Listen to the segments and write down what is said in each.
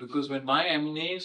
Because when my MNAs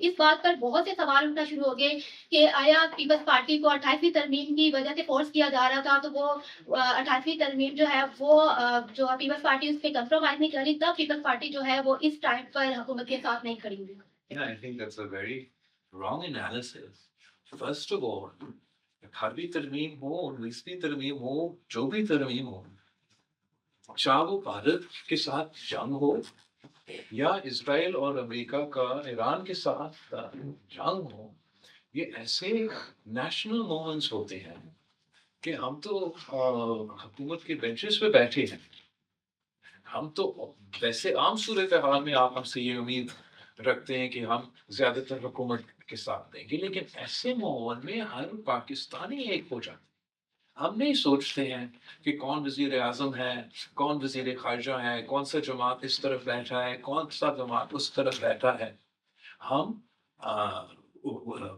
اس بات پر بہت سے سوال اٹھنا شروع ہو گئے کہ آیا پیپلز پارٹی کو 28ویں ترمیم کی وجہ سے فورس کیا جا رہا تھا، تو وہ 28ویں ترمیم جو ہے وہ جو پیپلز پارٹی اس پہ کمپرومائز نہیں کر رہی، تب پیپلز پارٹی جو ہے وہ اس ٹائم پر حکومت کے ساتھ نہیں کھڑی ہوئی. Yeah, I think that's a very wrong analysis. First of all, 18ویں ترمیم ہو 19ویں ترمیم ہو جو بھی ترمیم ہو، چاہے وہ بھارت کے ساتھ جنگ ہو یا اسرائیل اور امریکہ کا ایران کے ساتھ جنگ ہو، یہ ایسے نیشنل مومنٹس ہوتے ہیں کہ ہم تو حکومت کے بینچز پہ بیٹھے ہیں. ہم تو ویسے عام صورتحال میں آپ ہم سے یہ امید رکھتے ہیں کہ ہم زیادہ تر حکومت کے ساتھ دیں گے، لیکن ایسے ماحول میں ہر پاکستانی ایک ہو جاتا ہے. ہم نہیں سوچتے ہیں کہ کون وزیر اعظم ہے، کون وزیر خارجہ ہے، کون سا جماعت اس طرف بیٹھا ہے، کون سا جماعت اس طرف بیٹھا ہے. ہم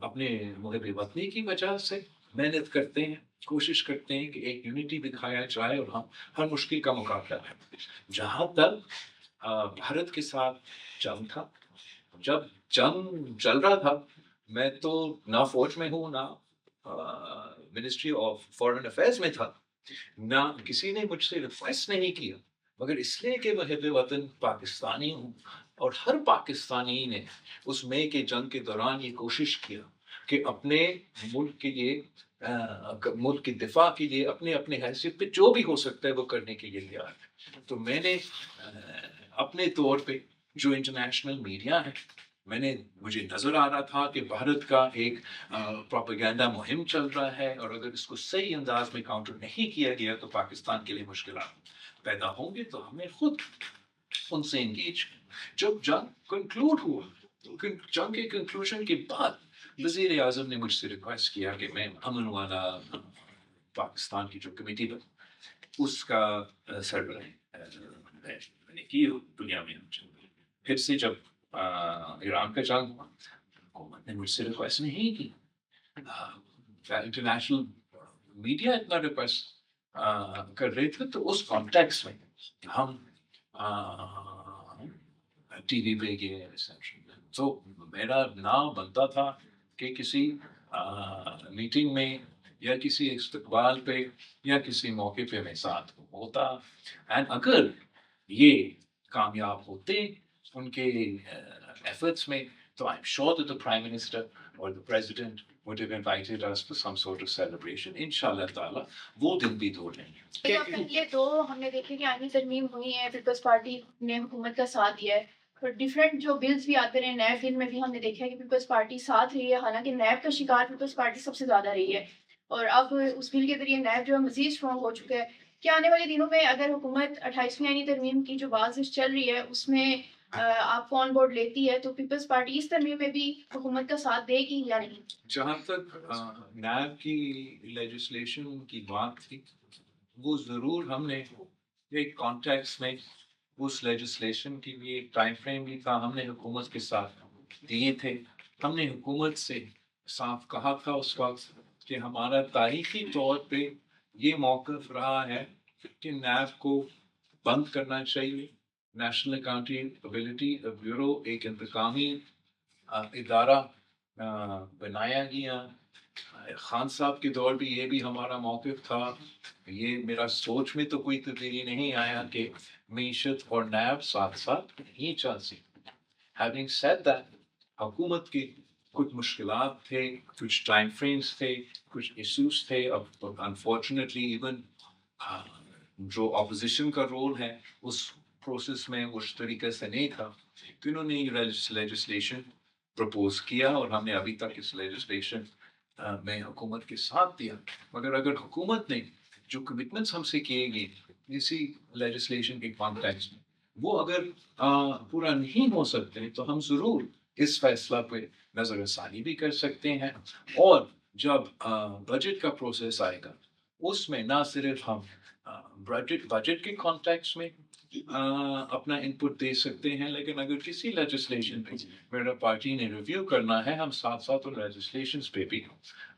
اپنے محب وطنی کی وجہ سے محنت کرتے ہیں، کوشش کرتے ہیں کہ ایک یونٹی دکھایا جائے اور ہم ہر مشکل کا مقابلہ کریں. جہاں تک بھارت کے ساتھ جنگ تھا، جب جنگ چل رہا تھا، میں تو نہ فوج میں ہوں، نہ منسٹری آف فارن افیئرز میں تھا، نہ کسی نے مجھ سے ریکویسٹ نہیں کیا، مگر اس لیے کہ محب وطن پاکستانی ہوں. اور ہر پاکستانی نے اس مئی کے جنگ کے دوران یہ کوشش کیا کہ اپنے ملک کے لیے ملک کی دفاع کے لیے اپنے اپنے حیثیت پہ جو بھی ہو سکتا ہے وہ کرنے کے لیے تیار ہے. تو میں نے اپنے طور پہ جو انٹرنیشنل میڈیا ہے، مجھے نظر آ رہا تھا کہ بھارت کا ایک پروپیگنڈا مہم چل رہا ہے، اور اگر اس کو صحیح انداز میں کاؤنٹر نہیں کیا گیا تو پاکستان کے لیے مشکلات پیدا ہوں گے. تو ہمیں خود ان سے انگیج. جب جنگ کنکلوڈ ہوا، جنگ کے کنکلوژن کے بعد وزیر اعظم نے مجھ سے ریکویسٹ کیا کہ میں امن والا پاکستان کی جو کمیٹی ہے اس کا سربراہ میں نے کی دنیا میں. پھر سے جب ایران کا جنگ ہوا، حکومت نے مجھ سے ریکویسٹ نہیں کی. انٹرنیشنل میڈیا اتنا ریکویسٹ کر رہے تھے، تو اس کانٹیکس میں ہم ٹی وی پہ گئے ریسیپشن. تو میرا نام بنتا تھا کہ کسی میٹنگ میں یا کسی استقبال پہ یا کسی موقع پہ میں ساتھ ہوتا. اینڈ اگر یہ کامیاب ہوتے ان کے ایفرٹس میں، تو I am sure that the Prime Minister or the President would have invited us to some sort of celebration. انشاءاللہ تعالیٰ وہ دن بھی دور نہیں ہے. پہلے تو ہم نے دیکھے کہ آئینی ترمیم ہوئی ہے، پیپلز پارٹی نے حکومت کا ساتھ دیا ہے، اور ڈفرینٹ جو بلز بھی آتے رہے، نیب بل میں بھی ہم نے دیکھا ہے کہ پیپلز پارٹی ساتھ رہی ہے، حالانکہ نیب کا شکار پیپلز پارٹی سب سے زیادہ رہی ہے. اور اب اس بل کے ذریعے نیب جو ہے مزید اسٹرانگ ہو چکا ہے. کیا آنے والے دنوں میں اگر حکومت 28ویں آئینی ترمیم کی جو بازش چل رہی ہے اس میں آپ کو آن بورڈ لیتی ہے، تو پیپلز پارٹی اس ترمیم میں بھی حکومت کا ساتھ دے گی یا نہیں؟ جہاں تک نیب کی لیجسلیشن کی بات تھی، وہ ضرور ہم نے ایک کانٹیکس میں اس لیجسلیشن کے لیے ایک ٹائم فریم بھی تھا، ہم نے حکومت کے ساتھ دیے تھے. ہم نے حکومت سے صاف کہا تھا اس وقت کہ ہمارا تاریخی طور پہ یہ موقف رہا ہے کہ نیب کو بند کرنا چاہیے. نیشنل اکاؤنٹیبلٹی بیورو ایک انتظامی ادارہ بنایا گیا. خان صاحب کے دور بھی یہ بھی ہمارا موقف تھا. یہ میرا سوچ میں تو کوئی تبدیلی نہیں آیا کہ معیشت اور نیب ساتھ ساتھ نہیں چل سکتے. Having said that, حکومت کی کچھ مشکلات تھے، کچھ ٹائم فریمز تھے، کچھ ایشوز تھے. اب انفارچونیٹلی ایون جو اپوزیشن کا رول ہے اس پروسیس میں اس طریقے سے نہیں تھا. تو انہوں نے لیجسلیشن پرپوز کیا اور ہم نے ابھی تک اس لیجسلیشن میں حکومت کے ساتھ دیا. مگر اگر حکومت نے جو کمٹمنٹس ہم سے کیے گئے اسی لیجسلیشن کے کانٹیکس میں وہ اگر پورا نہیں ہو سکتے تو ہم ضرور اس فیصلہ پہ نظر ثانی بھی کر سکتے ہیں. اور جب بجٹ کا پروسیس آئے گا اس میں نہ صرف ہم بجٹ کے کانٹیکس میں اپنا انپٹ دے سکتے ہیں، لیکن اگر کسی لیجسلیشن پہ میرا پارٹی نے ریویو کرنا ہے، ہم ساتھ ساتھ ان لیجسلیشنز پہ بھی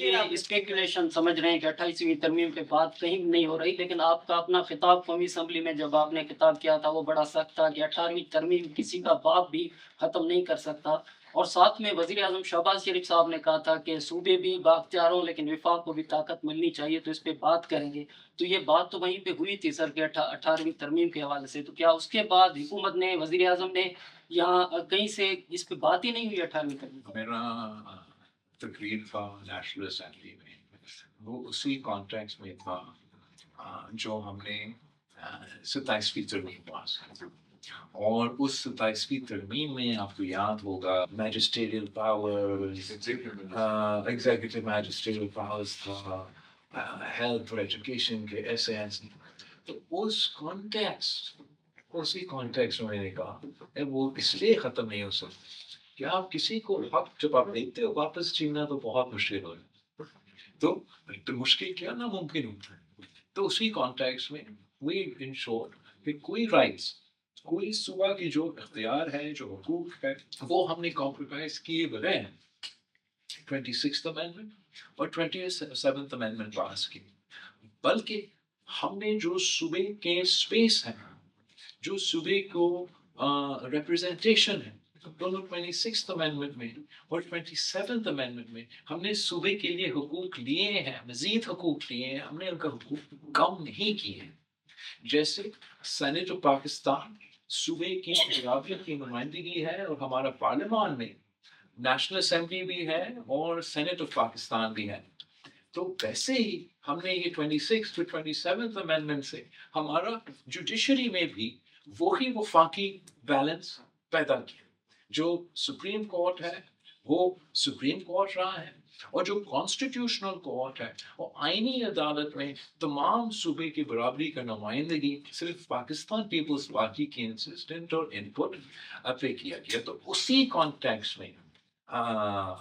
یہ اسپیکولیشن سمجھ رہے ہیں کہ 28ویں ترمیم پہ بات کہیں بھی نہیں ہو رہی، لیکن آپ کا اپنا خطاب قومی اسمبلی میں جب آپ نے خطاب کیا تھا وہ بڑا سخت تھا کہ 18ویں ترمیم کسی کا باپ بھی ختم نہیں کر سکتا، اور ساتھ میں وزیر اعظم شہباز شریف صاحب نے کہا تھا کہ صوبے بھی بااختیار ہوں لیکن وفاق کو بھی طاقت ملنی چاہیے، تو اس پہ بات کریں گے۔ تو یہ بات تو وہیں پہ ہوئی تھی سر کہ 18ویں ترمیم کے حوالے سے، تو کیا اس کے بعد حکومت نے، وزیر اعظم نے یہاں کہیں سے اس پہ بات ہی نہیں ہوئی 18ویں ترمیم؟ میرا تقریر تھا نیشنل اسمبلی میں، وہ اسی کانٹیکس میں تھا جو ہم نے 27ویں ترمیم پاس کی، اور اس 27ویں ترمیم میں آپ کو یاد ہوگا میجسٹریل پاور، ایگزیکٹو میجسٹریل پاورز تھا، ہیلتھ اور ایجوکیشن کے ایسے، تو اس کانٹیکس، اسی کانٹیکس میں نے کہا وہ اس لیے ختم نہیں ہو سکتا کہ آپ کسی کو حق جب آپ دیتے ہو واپس چھیننا تو بہت مشکل ہو جاتا، تو مشکل کیا ناممکن ہوتا ہے۔ تو اسی کانٹیکس میں وی انشور کہ کوئی رائٹس، کوئی صوبہ کی جو اختیار ہے، جو حقوق ہے، وہ ہم نے کمپرومائز کیے بغیر 26th امینڈمنٹ اور 27th امینڈمنٹ پاس کی، بلکہ ہم نے جو صوبے کے اسپیس ہیں، جو صوبے کو ریپرزنٹیشن ہے، دونوں 26th امینڈمنٹ میں اور 27th امینڈمنٹ میں ہم نے صوبے کے لیے حقوق لیے ہیں، مزید حقوق لیے ہیں، ہم نے ان کا حقوق کم نہیں کیے ہیں۔ جیسے سینٹ آف پاکستان صوبے کی برابری کی نمائندگی ہے، اور ہمارا پارلیمان میں نیشنل اسمبلی بھی ہے اور سینٹ آف پاکستان بھی ہے، تو ویسے ہی ہم نے یہ 26 to 27 امینڈمنٹ سے ہمارا جوڈیشری میں بھی وہی وفاقی بیلنس پیدا کیا۔ جو سپریم کورٹ ہے وہ سپریم کورٹ رہا ہے، اور جو کانسٹیٹیوشنل کورٹ ہے وہ آئینی عدالت میں تمام صوبے کی برابری کا نمائندگی صرف پاکستان پیپلز پارٹی کی انسسٹنٹ اور انپٹ پہ کیا گیا۔ تو اسی کانٹیکس میں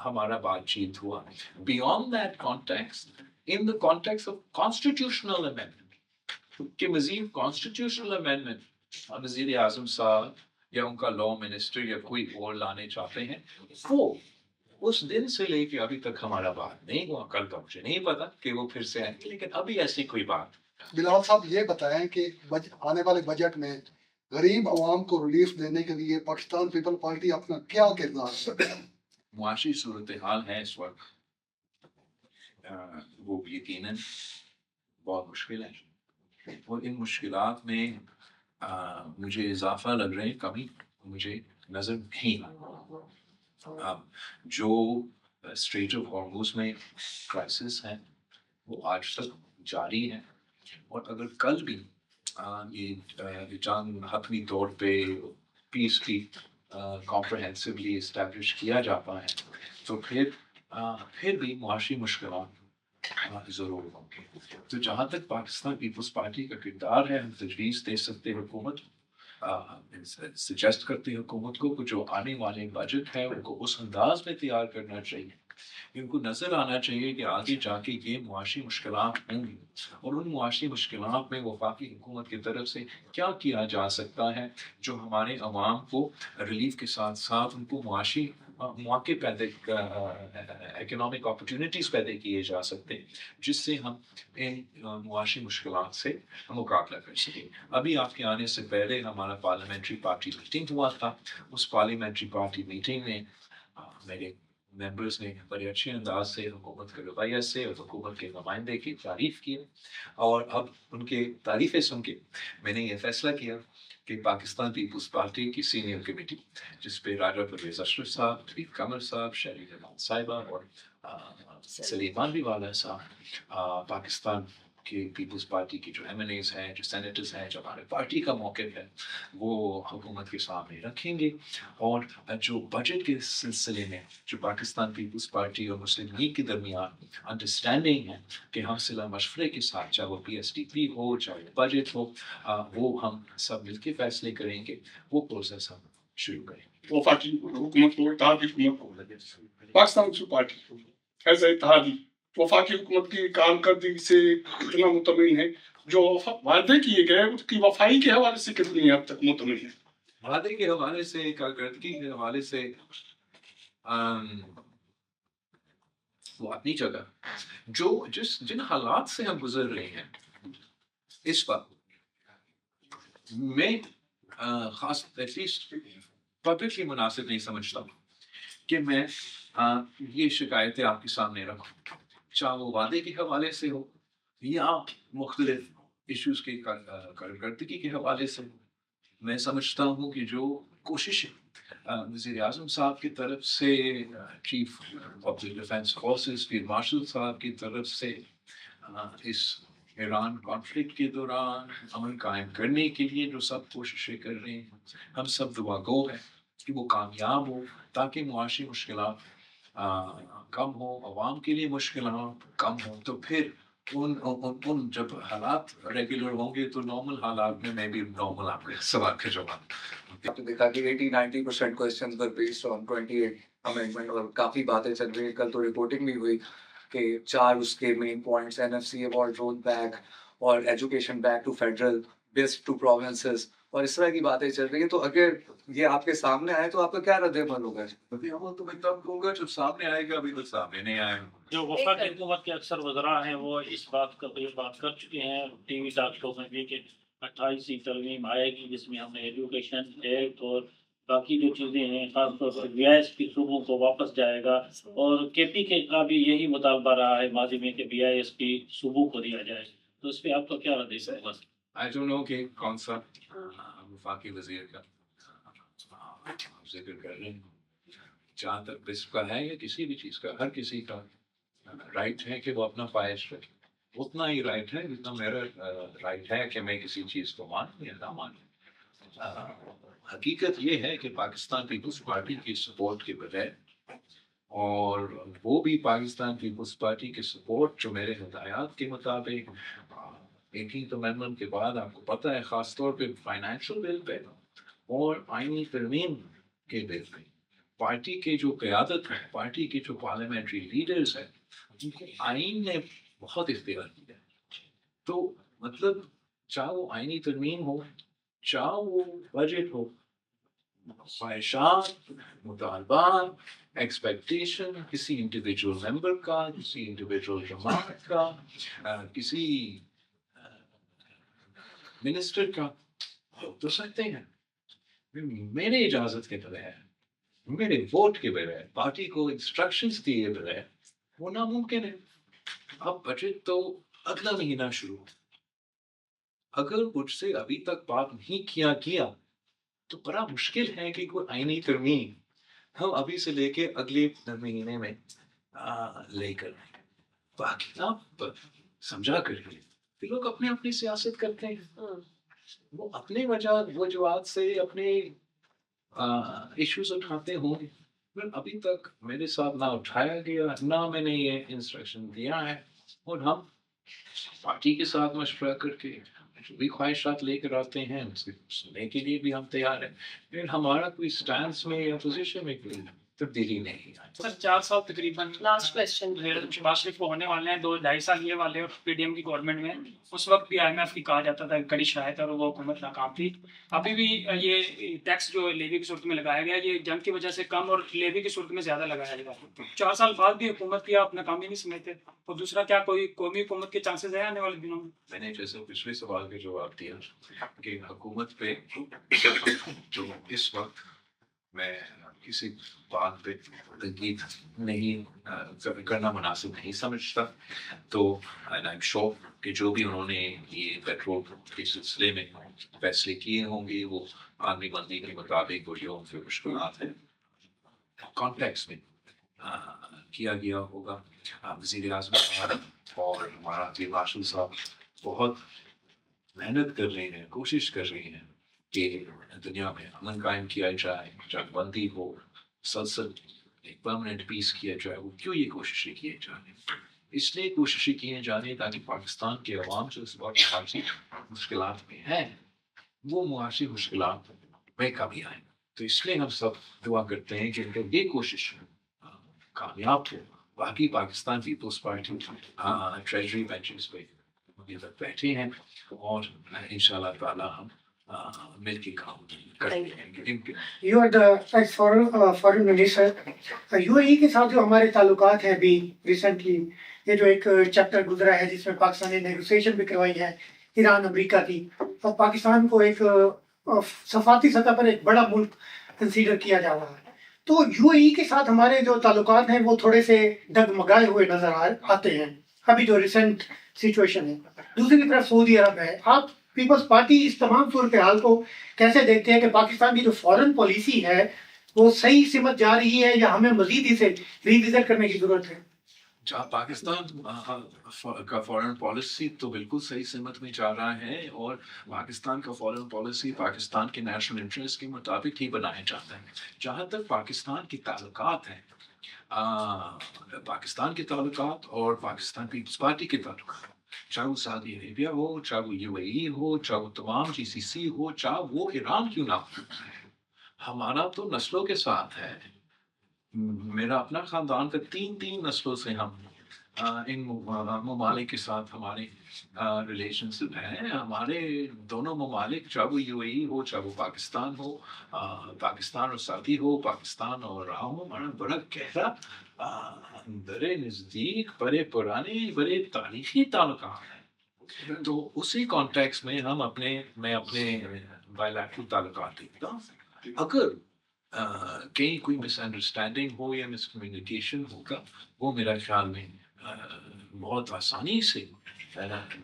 ہمارا بات چیت ہوا۔ Beyond that context, in the context of constitutional amendment, کہ مزید کانسٹیٹیوشنل امینڈمنٹ وزیر اعظم صاحب یا ان کا لا منسٹر یا کوئی اور لانے چاہتے ہیں، وہ اس دن سے لے کے ابھی تک ہمارا بات نہیں ہوا۔ کل کا مجھے نہیں پتا کہ وہ پھر سے آئیں گے، لیکن ابھی ایسی کوئی بات۔ بلال صاحب یہ بتائیں کہ آنے والے بجٹ میں غریب عوام کو ریلیف دینے کے لیے پاکستان پیپل پارٹی اپنا کیا کردار ہے؟ معاشی صورتحال ہے اس وقت، وہ یقیناً بہت مشکل ہے، اور ان مشکلات میں مجھے اضافہ لگ رہے ہیں، کمی مجھے نظر نہیں آ۔ جو اسٹریٹ آف ہارموز میں کرائسس ہیں وہ آج تک جاری ہے، اور اگر کل بھی یہ جنگ حتمی طور پہ پیس کی کمپریہنسولی اسٹیبلش کیا جاتا ہے، تو پھر بھی معاشی مشکلات ضرور ہوں گے۔ تو جہاں تک پاکستان پیپلز پارٹی کا کردار ہے، ہم تجویز دے سکتے ہیں حکومت، سجیسٹ کرتے ہیں حکومت کو کہ جو آنے والے بجٹ ہے ان کو اس انداز میں تیار کرنا چاہیے، ان کو نظر آنا چاہیے کہ آگے جا کے یہ معاشی مشکلات ہوں گی، اور ان معاشی مشکلات میں وفاقی حکومت کی طرف سے کیا کیا جا سکتا ہے جو ہمارے عوام کو ریلیف کے ساتھ ساتھ ان کو معاشی مواقع پیدا، اکنامک اپرچونٹیز پیدا کیے جا سکتے ہیں، جس سے ہم ان معاشی مشکلات سے مقابلہ کر سکیں۔ ابھی آپ کے آنے سے پہلے ہمارا پارلیمنٹری پارٹی میٹنگ ہوا تھا، اس پارلیمنٹری پارٹی میٹنگ میں میرے ممبرز نے بڑے اچھے انداز سے حکومت کے رویہ سے اور حکومت کے نمائندے کی تعریف کی، اور اب ان کے تعریفیں سن کے میں نے یہ فیصلہ کیا کہ پاکستان پیپلز پارٹی کی سینئر کمیٹی، جس پہ راجہ پرویز اشرف صاحب، طریق قمر صاحب، شہری جماعت صاحبہ اور سلیم مانوی والا صاحب، پاکستان کے پیپلز پارٹی کی جو ایم این ایز ہیں، جو سینیٹرز ہیں، جو ہمارے پارٹی کا موقف ہے، وہ حکومت کے سامنے رکھیں گے، اور جو بجٹ کے سلسلے میں جو پاکستان پیپلز پارٹی اور مسلم لیگ کے درمیان انڈرسٹینڈنگ ہے کہ ہم صلح مشورے کے ساتھ، چاہے وہ پی ایس ٹی پی ہو، چاہے وہ بجٹ ہو، وہ ہم سب مل کے فیصلے کریں گے، وہ پروسیس ہم شروع کریں گے۔ وفاقی حکومت کو، اتحادی حکومت کو، پاکستان پیپلز پارٹی کو ایز اے اتحادی وفاقی حکومت کی کارکردگی سے کتنا مطمئن ہے؟ جو وعدے کیے گئے اس کی وفائی کے حوالے سے کتنی حد تک مطمئن ہے؟ وعدے کے حوالے سے، کارکردگی کے حوالے سے وہ اپنی جگہ جن حالات سے ہم گزر رہے ہیں اس وقت میں خاص ایٹ لیسٹ پبلکلی مناسب نہیں سمجھتا کہ میں یہ شکایتیں آپ کے سامنے رکھوں، چاہے وہ وعدے کے حوالے سے ہو یا مختلف ایشوز کی کارکردگی کے حوالے سے ہو۔ میں سمجھتا ہوں کہ جو کوششیں وزیر اعظم صاحب کی طرف سے، chief of the defence forces field marshal صاحب کی طرف سے اس ایران کانفلکٹ کے دوران امن قائم کرنے کے لیے جو سب کوششیں کر رہے ہیں، ہم سب دعا گو ہیں کہ وہ کامیاب ہو تاکہ معاشی مشکلات کم ہوں، عوام کے لیے مشکلات کم ہوں۔ تو پھر ان جب حالات ریگولر ہوں گے تو نارمل حالات میں بھی نارمل آپ کے سوال کا جواب۔ آپ نے دیکھا کہ 80-90% questions per based on 28 amendment اور کافی باتیں چل رہی ہیں۔ کل تو رپورٹنگ بھی ہوئی کہ 4 اس کے main points NFC award roll back اور education back to federal, based to provinces اور اس طرح کی باتیں چل رہی ہیں۔ تو اگر یہ آپ کے سامنے آئے تو آپ کا کیا رد عمل ہوگا؟ رد عمل تو میں تب کہوں گا جب سامنے آئے گا، ابھی تو سامنے نہیں آئے۔ جو وفاقی حکومت کے اکثر وزراء ہیں وہ اس بات کا بات کر چکے ہیں ٹی وی ٹاک شو میں بھی کہ 28ویں ترمیم آئے گی جس میں ہم نے ایجوکیشن ایکٹ اور باقی جو چیزیں ہیں، خاص طور پر BISP صوبوں کو واپس جائے گا، اور KP کا بھی یہی مطالبہ رہا ہے ماضی میں کہ BISP صوبوں کو دیا جائے۔ تو اس پہ آپ کا کیا رد عمل ہے؟ I don't know کہ کون سا وفاقی وزیر کا ذکر کر رہے ہیں۔ جہاں تک رزق کا ہے یا کسی بھی چیز کا، ہر کسی کا رائٹ ہے کہ وہ اپنا خواہش رکھے، اتنا ہی رائٹ ہے جتنا میرا رائٹ ہے کہ میں کسی چیز کو مانوں یا نہ مانوں۔ حقیقت یہ ہے کہ پاکستان پیپلز پارٹی کی سپورٹ کے بغیر، اور وہ بھی پاکستان پیپلز پارٹی کی سپورٹ جو میرے ہدایات کے مطابق 18th امینڈمنٹ کے بعد آپ کو پتہ ہے خاص طور پہ فائنینشل بل پہ اور آئینی ترمیم کے بل پہ پارٹی کے جو قیادت ہے، پارٹی کے جو پارلیمنٹری لیڈرز ہیں، ان کو آئین نے بہت اختیار کیا ہے۔ تو مطلب چاہے وہ آئینی ترمیم ہو، چاہے وہ بجٹ ہو، خواہشات، مطالبات، ایکسپیکٹیشن کسی انڈیویجول ممبر کا، کسی انڈیویجول جماعت کا، کسی منسٹر کا، تو سکتے ہیں میرے اجازت کے بغیر، میرے ووٹ کے بغیر، پارٹی کو انسٹرکشنز دیے بغیر، وہ ناممکن ہے۔ اب بجٹ تو اگلا مہینہ شروع، اگر مجھ سے ابھی تک بات نہیں کیا تو بڑا مشکل ہے کہ کوئی آئینی ترمیم ہم ابھی سے لے کے اگلے مہینے میں لے کر باقی آپ سمجھا کریے کہ لوگ اپنے اپنی سیاست کرتے ہیں، وہ اپنے وجوہات سے اپنے ایشوز اٹھاتے ہوں گے۔ ابھی تک میرے ساتھ نہ اٹھایا گیا، نہ میں نے یہ انسٹرکشن دیا ہے، اور ہم پارٹی کے ساتھ مشورہ کر کے جو بھی خواہشات لے کر آتے ہیں ان سے سننے کے لیے بھی ہم تیار ہیں۔ پھر ہمارا کوئی سٹانس میں یا پوزیشن میں کوئی تبدیلی نہیں آئی۔ سر 4 سال تقریباً لاسٹ کویسچن شہباز شریف کو ہونے والے ہیں، 2-2.5 سال یہ والے، اور PDM کی گورنمنٹ میں اس وقت بھی IMF کی کہا جاتا تھا کڑی شرائط اور وہ حکومت ناکام تھی۔ ابھی بھی یہ ٹیکس جو لیوی کی صورت میں لگایا گیا، یہ جنگ کی وجہ سے کم اور لیوی کی صورت میں زیادہ لگایا گیا۔ 4 سال بعد بھی حکومت کی آپ ناکامی نہیں سمجھتے؟ اور دوسرا، کیا کوئی قومی حکومت کے چانسز ہیں آنے والے دنوں میں؟ میں نے جیسے پچھلے سوال کا جواب دیا کہ حکومت پہ جو اس وقت میں کسی بات پہ تنقید نہیں کرنا مناسب نہیں سمجھتا، تو I'm sure کہ جو بھی انہوں نے یہ پیٹرول کے سلسلے میں فیصلے کیے ہوں گے وہ عالمی بندی کے مطابق، اور جو ان کے مشکلات ہیں کانٹیکس میں کیا گیا ہوگا۔ وزیر اعظم صاحب اور ہمارا فیلڈ مارشل صاحب بہت محنت کر رہے ہیں، کوشش کر رہے ہیں کہ دنیا میں امن قائم کیا جائے، جنگ بندی ہو، مسلسل ایک پرماننٹ پیس کیا جائے۔ وہ کیوں یہ کوششیں کیے جانے؟ اس لیے کوششیں کیے جانے تاکہ پاکستان کے عوام جو اس وقت معاشی مشکلات میں ہیں وہ معاشی مشکلات میں کمی آئے۔ تو اس لیے ہم سب دعا کرتے ہیں کہ یہ کوشش کامیاب ہو۔ باقی Pakistan Peoples Party treasury benches پہ بیٹھے ہیں، اور انشاءاللہ تعالی ہم مل کے کام کرتے ہیں. You are the ex foreign minister. U A E کے ساتھ جو ہمارے تعلقات ہیں ابھی ریسنٹلی یہ جو ایک چیپٹر گزرا ہے جس میں پاکستان نے نیگوسیشن بھی کروائی ہے ایران امریکہ کی اور پاکستان کو ایک سفارتی سطح پر ایک بڑا ملک کنسیڈر کیا جا رہا ہے, تو یو اے ای کے ساتھ ہمارے جو تعلقات ہیں وہ تھوڑے سے ڈگمگائے ہوئے نظر آتے ہیں ابھی جو ریسنٹ سچویشن ہے. دوسری طرف سعودی عرب ہے. آپ پیپلز پارٹی اس تمام صورتحال کو کیسے دیکھتے ہیں کہ پاکستان کی جو فارن پالیسی ہے وہ صحیح سمت جا رہی ہے یا ہمیں مزید اسے ریوزٹ کرنے کی ضرورت ہے؟ پاکستان کا فارن پالیسی تو بالکل صحیح سمت میں جا رہا ہے اور پاکستان کا فارن پالیسی پاکستان کے نیشنل انٹرسٹ کے مطابق ہی بنایا جاتا ہے. جہاں تک پاکستان کے تعلقات ہیں, پاکستان کے تعلقات اور پاکستان پیپلز پارٹی کے تعلقات, چاہے وہ سعودی عربیہ ہو, چاہے وہ یو اے ای ہو, چاہے وہ تمام جی سی سی ہو, چاہے وہ ایران کیوں نہ ہو, ہمارا تو نسلوں کے ساتھ ہے. میرا اپنا خاندان کا تین نسلوں سے ہم ان ممالک کے ساتھ ہمارے ریلیشن شپ ہے. ہمارے دونوں ممالک, چاہے وہ یو اے ای ہو, چاہے وہ پاکستان ہو, پاکستان اور سعودی ہو, پاکستان اور رہا ہو, ہمارا بڑا گہرا بڑے نزدیک بڑے پرانے بڑے تاریخی تعلقات ہیں. تو اسی کانٹیکس میں میں اپنے بائیلیٹرل تعلقات دیکھتا ہوں. اگر کہیں کوئی مس انڈرسٹینڈنگ ہو یا مس کمیونیکیشن ہوگا, وہ میرا خیال میں بہت آسانی سے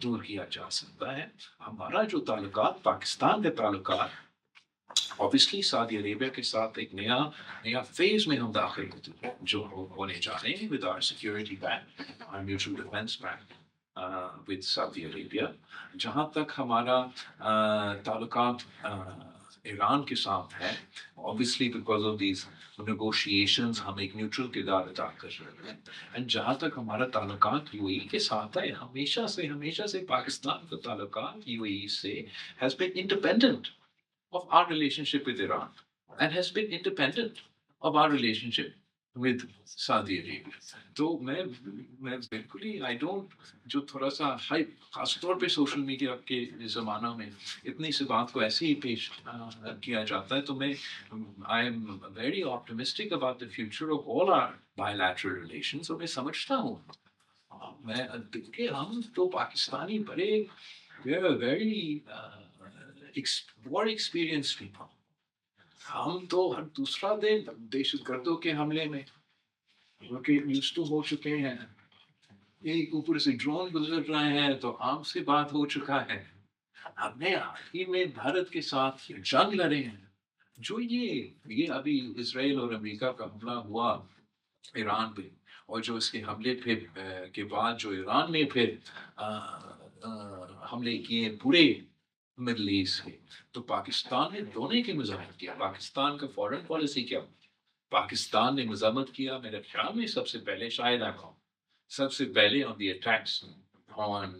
دور کیا جا سکتا ہے. ہمارا جو تعلقات, پاکستان کے تعلقات, obviously سعودی عربیہ کے ساتھ ایک نیا فیز میں ہم داخل جو ہونے جا رہے ہیں with our security bank, our mutual defense bank with Saudi Arabia. جہاں تک ہمارا تعلقات ایران کے ساتھ ہے, obviously because of these negotiations ہم ایک نیوٹرل کردار ادا کر رہے ہیں. اینڈ جہاں تک ہمارا تعلقات یو اے ای کے ساتھ ہے, ہمیشہ سے پاکستان کا تعلقات یو اے ای سے has been independent of our relationship with Iran and has been independent of our relationship with Saudi Arabia. تو میں بالکل ہی جو تھوڑا سا ہائپ خاص طور پہ سوشل میڈیا کے زمانہ میں اتنی سی بات کو ایسے ہی پیش کیا جاتا ہے, تو میں I am very optimistic about the future of all our bilateral relations. اور میں سمجھتا ہوں کہ ہم تو پاکستانی بڑے we are very more experienced people. ہم تو ہر دوسرا دن دہشت گردوں کے حملے میں یوز ٹو ہو چکے ہیں. ایک اوپر سے ڈرون گزر رہے ہیں تو عام سے بات ہو چکا ہے. ہم نے حال ہی میں بھارت کے ساتھ جنگ لڑے ہیں. جو یہ ابھی اسرائیل اور امریکہ کا حملہ ہوا ایران پہ, اور جو اس کے حملے کے بعد جو ایران نے پھر حملے کیے پورے مڈل ایسٹ کے, تو پاکستان نے دونوں کی مذمت کیا. پاکستان کا فارن پالیسی کیا, پاکستان نے مذمت کیا میرے خیال میں سب سے پہلے شاید سب سے پہلے on the attacks on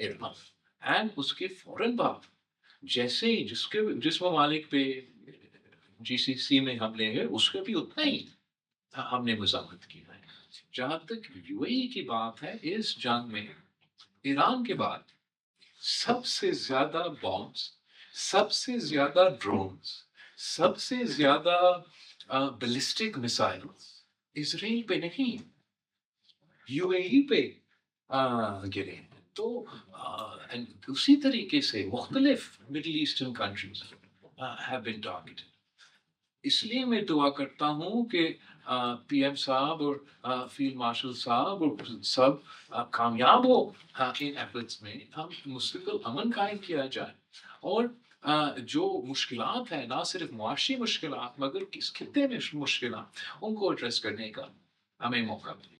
Iran, and اس کے فوراً بعد جیسے ہی جس ممالک پہ جی سی سی میں حملے ہیں اس کے بھی اتنا ہی ہم نے مذمت کیا ہے. جہاں تک یو اے ای کی بات ہے, اس جنگ میں ایران کے بعد سب سے زیادہ بامبس, سب سے زیادہ ڈرونز, سب سے زیادہ بیلسٹک میسائل اسرائیل پہ نہیں یو اے ای پہ گرے. تو اسی طریقے سے مختلف middle eastern countries have been targeted. اس لیے میں دعا کرتا ہوں کہ پی ایم صاحب اور فیلڈ مارشل صاحب اور سب کامیاب ہو ان ایفرٹس میں, ہم مستقل امن قائم کیا جائے, اور جو مشکلات ہیں نہ صرف معاشی مشکلات مگر کس خطے میں مشکلات ان کو ایڈریس کرنے کا ہمیں موقع ملے.